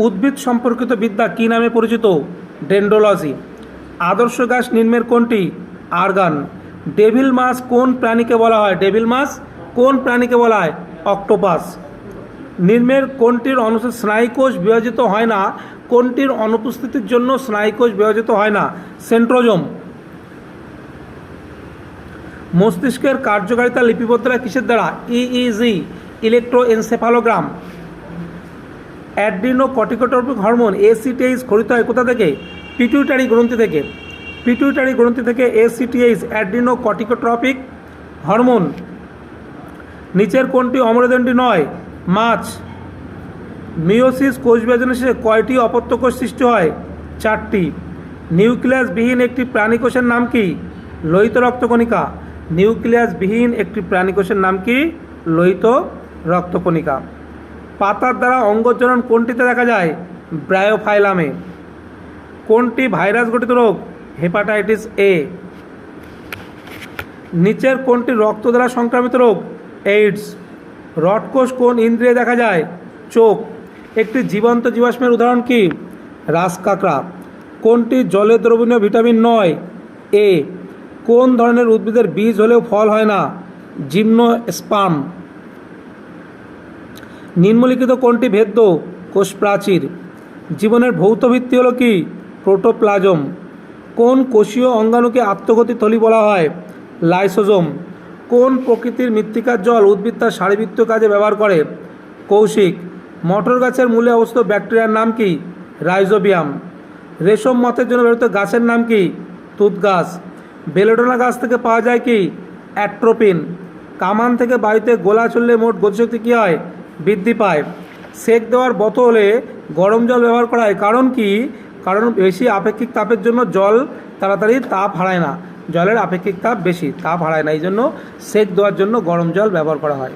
উদ্ভিদ সম্পর্কিত বিদ্যা কী নামে পরিচিত? ডেন্ড্রোলজি। আদর্শ গ্যাস নিম্নের কোনটি? আর্গান। ডেভিল মাছ কোন প্রাণীকে বলা হয়? ডেভিল মাছ কোন প্রাণীকে বলা হয়? অক্টোপাস। নিম্নের কোনটির অনুপস্থিত স্নায়ুকোষ বিভাজিত হয় না? কোনটির অনুপস্থিতির জন্য স্নায়ুকোষ বিভাজিত হয় না? সেন্ট্রোজোম। মস্তিষ্কের কার্যকারিতা লিপিবদ্ধ হয় কিসের দ্বারা? ইইজি, ইলেকট্রোএনসেফালোগ্রাম। অ্যাড্রিনোকর্টিকোট্রপিক হরমোন এসিটিএইচ খরিত হয় কোথা থেকে? পিটুইটারি গ্রন্থি থেকে। পিটুইটারি গ্রন্থি থেকে এসিটিএইচ অ্যাড্রিনোকর্টিকোট্রপিক হরমোন। নিচের কোনটি অমেরুদণ্ডী নয়? মাছ। মিওসিস কোষ বিভাজনের শেষে কয়টি অপত্য কোষ সৃষ্টি হয়? 4টি। নিউক্লিয়াসবিহীন একটি প্রাণীকোষের নাম কি? লোহিত রক্তকণিকা। নিউক্লিয়াসবিহীন একটি প্রাণীকোষের নাম কি? লোহিত রক্তকণিকা। পাতার দ্বারা অঙ্গজনন কোনটিতে দেখা যায়? ব্রায়োফাইলামে। কোনটি ভাইরাস গঠিত রোগ? Hepatitis A. নিচের কোনটি রক্ত দ্বারা সংক্রামিত রোগ? এইডস। রডকোষ কোন ইন্দ্রিয়ে দেখা যায়? চোখ। একটি জীবন্ত জীবাশ্মের উদাহরণ কি? রাজকাঁকড়া। কোনটি জলে দ্রবণীয় ভিটামিন নয়? এ। কোন ধরনের উদ্ভিদের বীজ হলেও ফল হয় না? জিমনোস্পার্ম। নিম্নলিখিত কোনটি ভেদ্য? কোষ প্রাচীর। জীবনের ভৌত ভিত্তি হলো কি? প্রোটোপ্লাজম। কোন কোষীয় অঙ্গাণুকে আত্মঘাতী থলি বলা হয়? লাইসোজোম। কোন প্রকৃতির মৃত্তিকার জল উদ্ভিদ তার শারীরবৃত্তীয় কাজে ব্যবহার করে? কৌশিক। মটর গাছের মূলে অবস্থিত ব্যাকটেরিয়ার নাম কি? রাইজোবিয়াম। রেশম মথের জন্য ব্যবহৃত গাছের নাম কি? তুঁত গাছ। বেলেডোনা গাছ থেকে পাওয়া যায় কি? অ্যাট্রোপিন। কামান থেকে বায়ুতে গোলা চললে মোট গতিশক্তি কী হয়? বৃদ্ধি পায়। সেক দেওয়ার বোতলে গরম জল ব্যবহার করা হয় কারণ কি? কারণ বেশি আপেক্ষিক তাপের জন্য জল তাড়াতাড়ি তাপ হারায় না। জলের আপেক্ষিক তাপ বেশি, তাপ হারায় না, এই জন্য সেক দেওয়ার জন্য গরম জল ব্যবহার করা হয়।